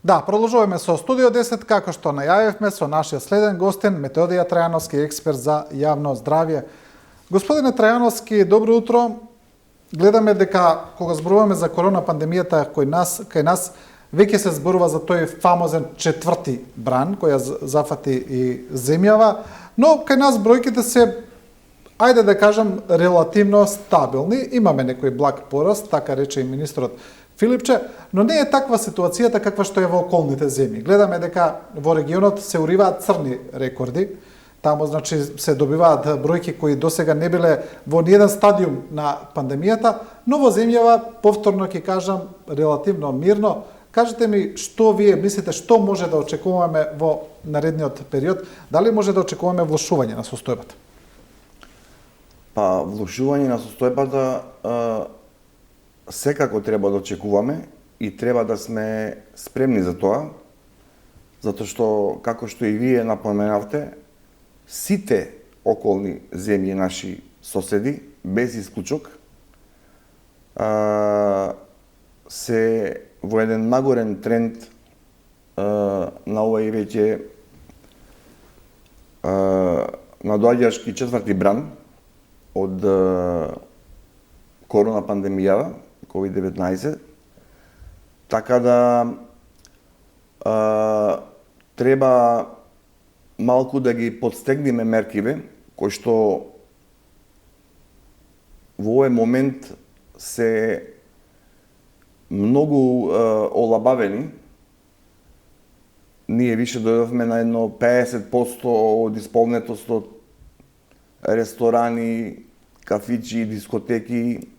Да, продолжуваме со Студио 10, како што најавивме со нашиот следен гостин, Методија Трајановски, експерт за јавно здравје. Господине Трајановски, добро утро. Гледаме дека кога зборуваме за корона пандемијата кај нас веќе се зборува за тој фамозен четврти бран која зафати и земјава, но кај нас бројките се, ајде да кажам, релативно стабилни. Имаме некој благ пораст, така рече и министрот Филипче, но не е таква ситуацијата каква што е во околните земји. Гледаме дека во регионот се уриваат црни рекорди. Таму значи се добиваат бројки кои досега не биле во ниеден стадиум на пандемијата, но во земјава, повторно ќе кажам, релативно мирно. Кажете ми што вие мислите, што може да очекуваме во наредниот период? Дали може да очекуваме влошување на состојбата? Па, влошување на состојбата секако треба да очекуваме и треба да сме спремни за тоа, затоа што, како што и вие напоменавте, сите околни земји наши соседи, без исклучок, се во еден нагорен тренд на овој веќе надоаѓашки четврти бран од корона пандемијава, COVID-19, така да треба малку да ги подстегнеме меркиве, кои што во овој момент се многу олабавени. Ние више дојдовме на едно 50% од исполнетост од ресторани, кафичи, дискотеки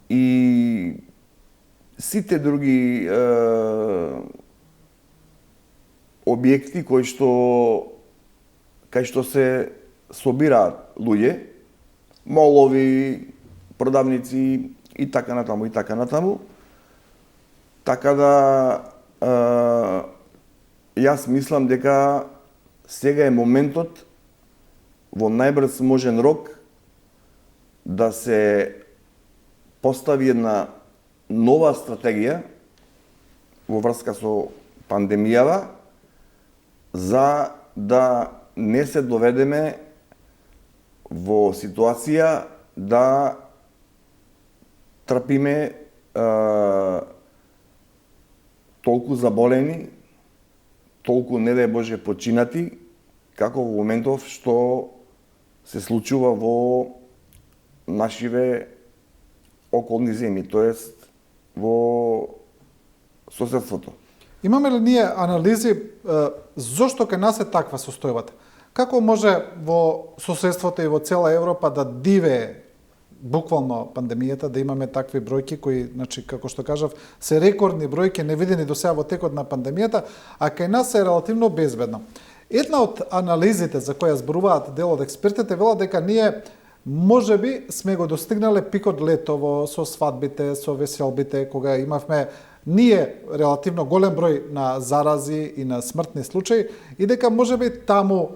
и сите други објекти кај што се собираат луѓе, молови, продавници и така натаму. Така да јас мислам дека сега е моментот во најбрз можен рок да се постави една нова стратегија во врска со пандемијава, за да не се доведеме во ситуација да трпиме толку заболени, толку не дај Боже починати, како во моментов што се случува во нашиве околни земји, тоест во соседството. Имаме ли ние анализи зошто кај нас е таква состојбата? Како може во соседството и во цела Европа да дивее буквално пандемијата, да имаме такви бројки кои, значи, како што кажав, се рекордни бројки невидени до сега во текот на пандемијата, а кај нас е релативно безбедно. Една од анализите за која зборуваат дел од експертите вела дека ние можеби сме го достигнале пикот летово со свадбите, со веселбите, кога имавме ние релативно голем број на зарази и на смртни случаи и дека можеби таму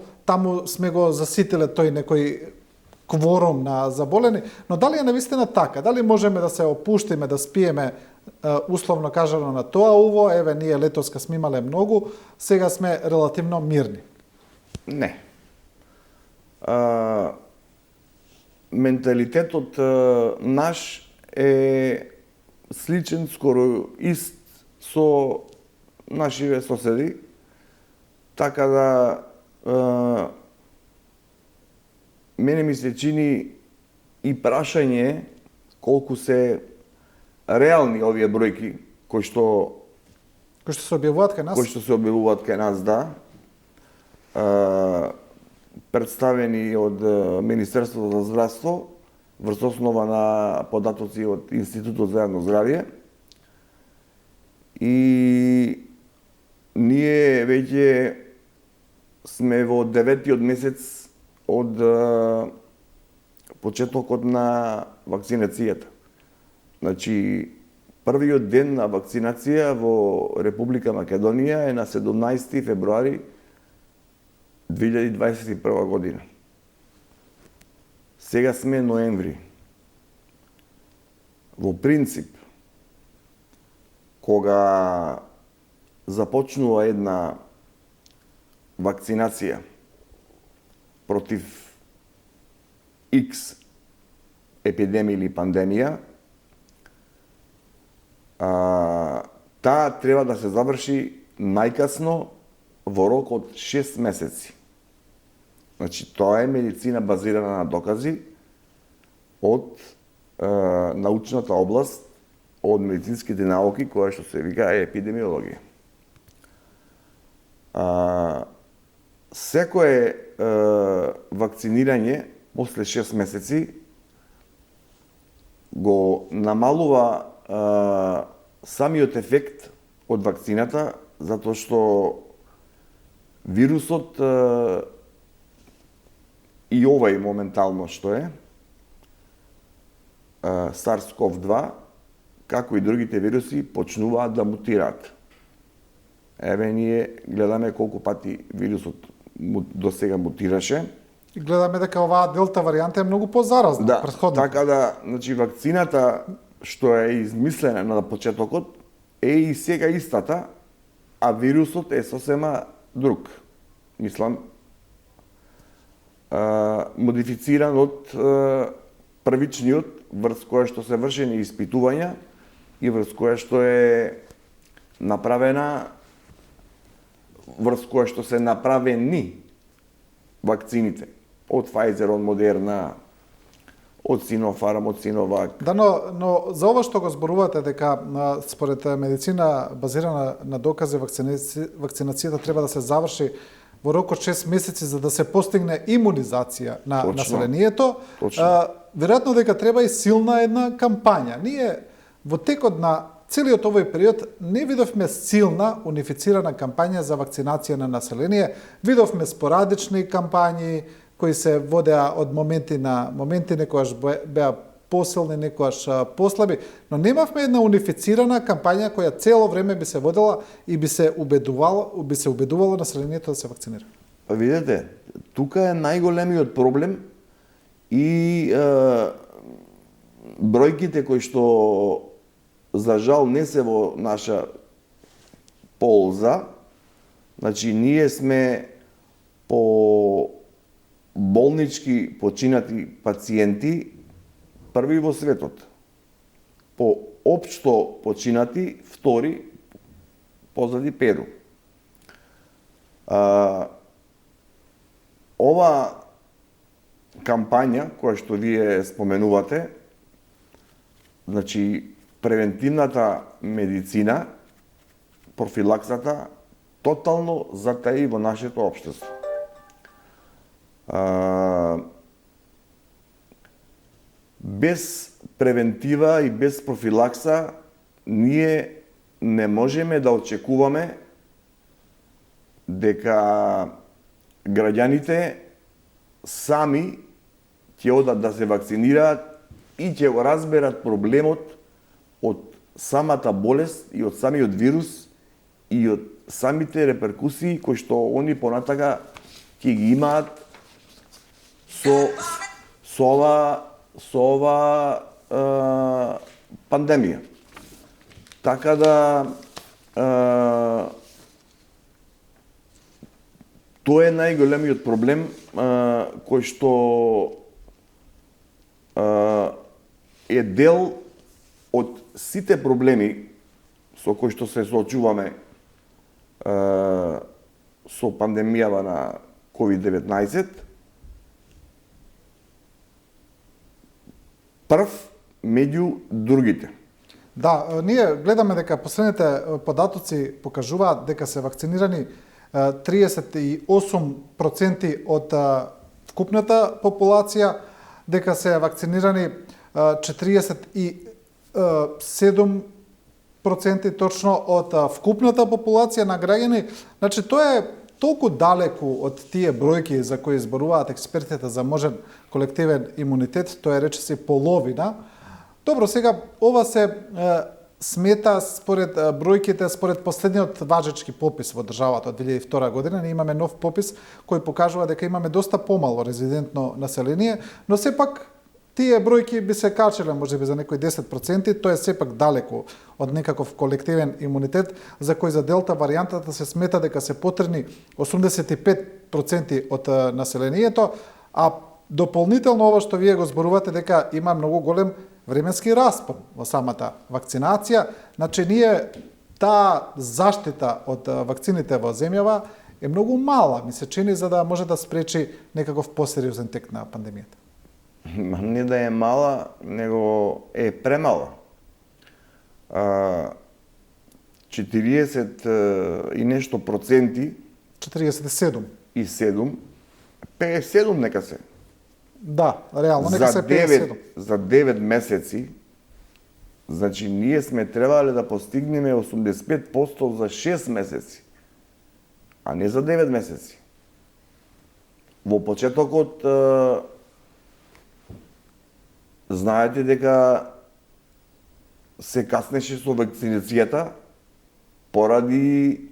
сме го заситиле тој некој кворум на заболени, но дали е навистина така? Дали можеме да се опуштиме, да спиеме условно кажано на тоа уво, еве ние летоска сме имале многу, сега сме релативно мирни? Не. Менталитетот наш е сличен, скоро ист со нашиве соседи, така да мене ми се чини и прашање колку се реални овие бројки кои што се објавуваат кај нас. Кои што се објавуваат кај нас, да. Представени од Министерството за здравство врз основа на податоци од Институтот за јавно здравје. И ние веќе сме во 9-тиот месец од почетокот на вакцинацијата. Значи, првиот ден на вакцинација во Република Македонија е на 17 февруари 2021 година. Сега сме ноември. Во принцип, кога започнува една вакцинација против X епидемија или пандемија, таа треба да се заврши најкасно во рок од 6 месеци. Значи, тоа е медицина базирана на докази од научната област, од медицинските науки, која што се вика епидемиологија. Секое вакцинирање после 6 месеци го намалува самиот ефект од вакцината, затоа што вирусот и овај моментално што е, SARS-CoV-2, како и другите вируси, почнуваат да мутираат. Еве, ние гледаме колку пати вирусот до сега мутираше. И гледаме дека оваа делта варијанта е многу позаразна од претходната. Така да, значи, вакцината што е измислена на почетокот е и сега истата, а вирусот е сосема друг. Мислам, модифициран од првичниот, врз која што се вршени испитувања и врз која што е направена, врз која што се направени вакцините од Pfizer, од Moderna, од Sinopharm, од Sinovac. Да, но за ова што го зборувате дека според медицина базирана на докази вакцинацијата треба да се заврши во рок од 6 месеци за да се постигне имунизација на населението, веројатно дека треба и силна една кампања. Ние во текот на целиот овој период не видовме силна унифицирана кампања за вакцинација на население. Видовме спорадични кампањи кои се водеа од моменти на моменти, некојаш беа посилни, некојаш послаби, но немавме една унифицирана кампања која цело време би се водела и би се убедувало населението да се вакцинира. Па видете, тука е најголемиот проблем и бројките кои што за жал не се во наша полза. Значи, ние сме по болнички починати пациенти први во светот. По општо починати втори позади Перу. Ова кампања која што вие споменувате, значи превентивната медицина, профилаксата, тотално затаи во нашето општество. Без превентива и без профилакса ние не можеме да очекуваме дека граѓаните сами ќе одат да се вакцинираат и ќе го разберат проблемот од самата болест и од самиот вирус и од самите реперкусии кои што они понатака ќе ги имаат со ова пандемија. Така да тоа е најголемиот проблем кој што е дел од сите проблеми со кои што се соочуваме со пандемијава на COVID-19, прв меѓу другите. Да, ние гледаме дека последните податоци покажуваат дека се вакцинирани 38% од вкупната популација, дека се вакцинирани 47% точно од вкупната популација на граѓани. Значи, тоа е толку далеку од тие бројки за кои зборуваат експертите за можен колективен имунитет, тоа е речиси половина. Добро, сега ова се смета според бројките, според последниот важечки попис во државата од 2002 година. Ние имаме нов попис кој покажува дека имаме доста помало резидентно население, но сепак тие бројки би се качеле можеби за некои 10%, тоа е сепак далеку од некаков колективен имунитет за кој за делта варијантата се смета дека се потребни 85% од населението, а дополнително ова што вие го зборувате дека има многу голем временски распон во самата вакцинација, значи ние таа заштита од вакцините во земјава е многу мала, ми се чини, за да може да спречи некаков посериозен тек на пандемијата. Не да е мала, него е премала. 40 и нешто проценти 47. и 7, 57 нека се. Да, реално, нека се 57. За 9 месеци, значи ние сме требале да постигнеме 85% за 6 месеци, а не за 9 месеци. Во почетокот знаете дека се каснеше со вакцинацијата поради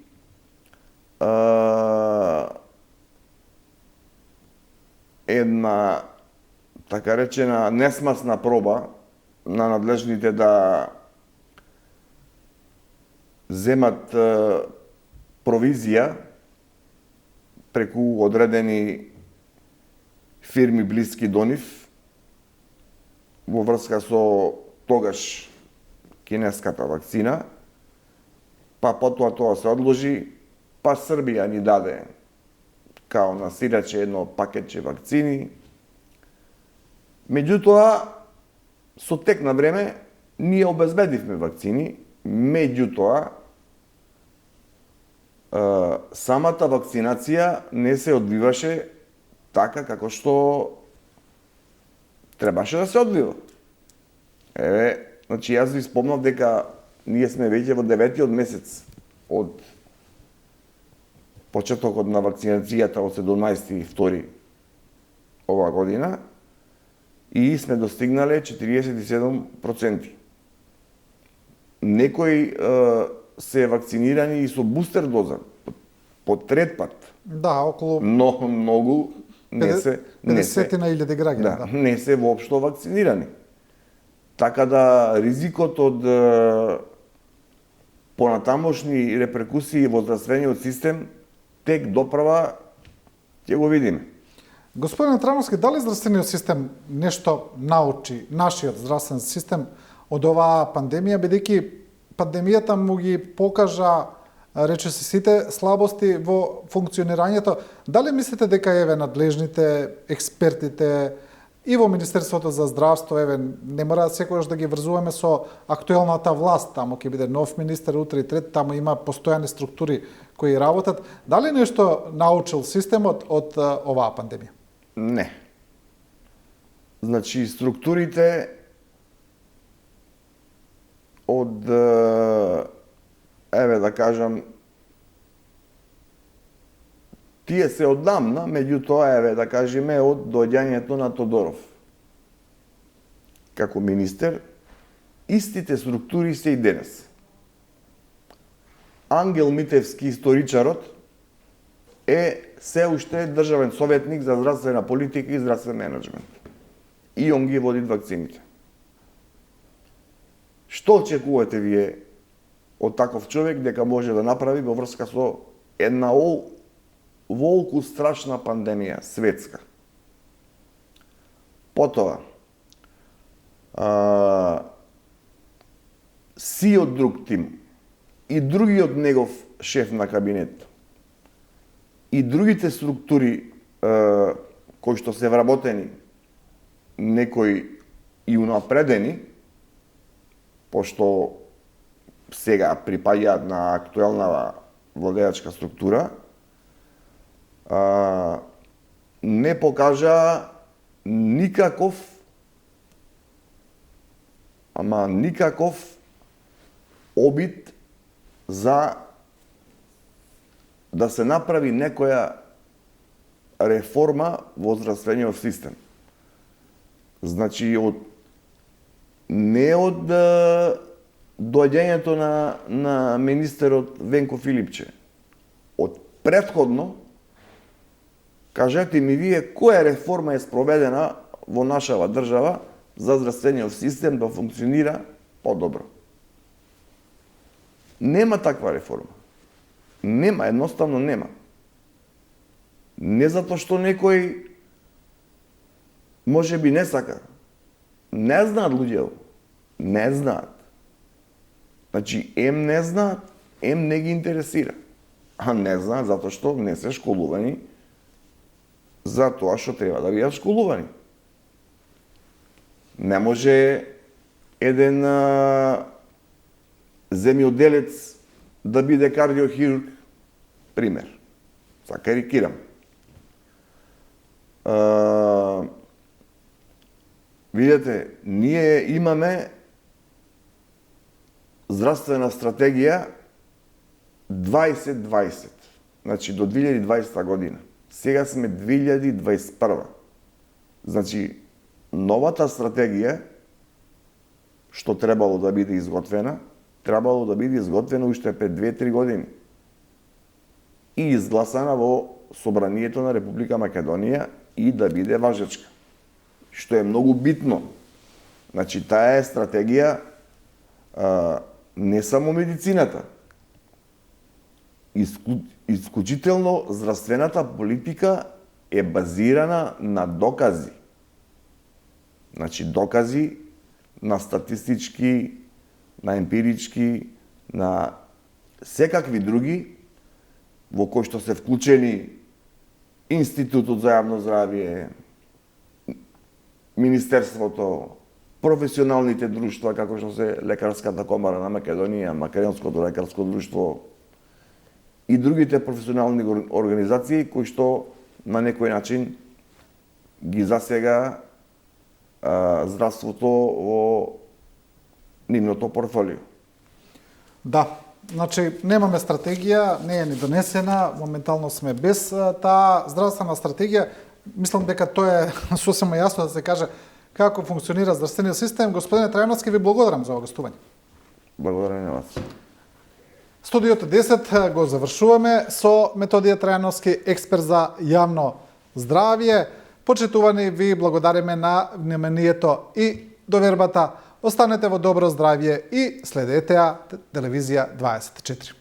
една така речена несмасна проба на надлежните да земат провизија преку одредени фирми блиски до нив во врска со тогаш кинеската вакцина, па потоа тоа се одложи, па Србија ни даде као насираче едно пакетче вакцини. Меѓутоа, со тек на време, ние обезбедивме вакцини, меѓутоа, самата вакцинација не се одвиваше така како што требаше да се одвива. Значи јас ви спомнав дека ние сме веќе во 9-тиот месец од почетокот на вакцинацијата од 17.2 оваа година и сме достигнале 47%. Некои се вакцинирани и со бустер доза, по трет пат. Да, околу Но многу не се 50.000 граѓани, не се воопшто вакцинирани. Така да ризикот од понатамошни реперкусии во здравствениот систем тек доправа ќе го видиме. Господин Трановски, дали здравствениот систем нешто научи, нашиот здравствен систем, од оваа пандемија, бидејќи пандемијата му ги покажа, рече се, сите слабости во функционирањето? Дали мислите дека еве надлежните, експертите и во Министерството за здравство, еве не мора секогаш да ги врзуваме со актуелната власт, таму ќе биде нов министер, утре и трет, таму има постојани структури кои работат. Дали нешто научил системот од оваа пандемија? Не. Значи, структурите од, еве да кажам, тие се оддамна, меѓутоа, еве да кажеме, од доаѓањето на Тодоров како министер, истите структури се и денес. Ангел Митевски, историчарот, е се уште државен советник за здравствена политика и здравствен менеджмент. И он ги води вакцините. Што очекувате вие од таков човек дека може да направи во врска со една волку страшна пандемија светска? Потоа, сиот друг тим и другиот негов шеф на кабинет и другите структури кои што се вработени, некои и унапредени, пошто сега припаѓаат на актуелна владеачка структура, не покажа никаков обид за да се направи некоја реформа во здравствениот систем. Значи, не од доаѓањето на министерот Венко Филипче. Од претходно, кажете ми вие, која реформа е спроведена во нашава држава за здравствениот систем да функционира подобро. Нема таква реформа. Нема, едноставно нема. Не затоа што некој може би не сака. Не знаат луѓето. Не знаат. Значи, не знаат, не ги интересира. А не знаат затоа што не се школувани за тоа што треба да бидат школувани. Не може еден земјоделец да биде кардиохирург, пример. Са карикирам. Видете, ние имаме здравствена стратегија 2020, значи до 2020 година. Сега сме 2021. Значи, новата стратегија, што требало да биде изготвена уште пред 2-3 години и изгласана во Собранието на Република Македонија и да биде важечка. Што е многу битно. Значи, таа е стратегија не само медицината. Исклучително здравствената политика е базирана на докази. Значи, докази на статистички, на емпирички, на секакви други, во кои што се вклучени Институтот за јавно здравје, Министерството, професионалните друштва, како што се Лекарската комара на Македонија, Македонското лекарско друштво и другите професионални организации кои што на некој начин ги засега здравството во нивното портфолио. Да, значи немаме стратегија, не е ни донесена, моментално сме без таа здравствена стратегија. Мислам дека тоа е сосема јасно да се каже како функционира здравствениот систем. Господине Трајановски, ви благодарам за ова гостување. Благодарам на вас. Студиото 10 го завршуваме со Методија Трајановски, експерт за јавно здравје. Почитувани, ви благодариме на вниманието и довербата. Останете во добро здравје и следете ја телевизија 24.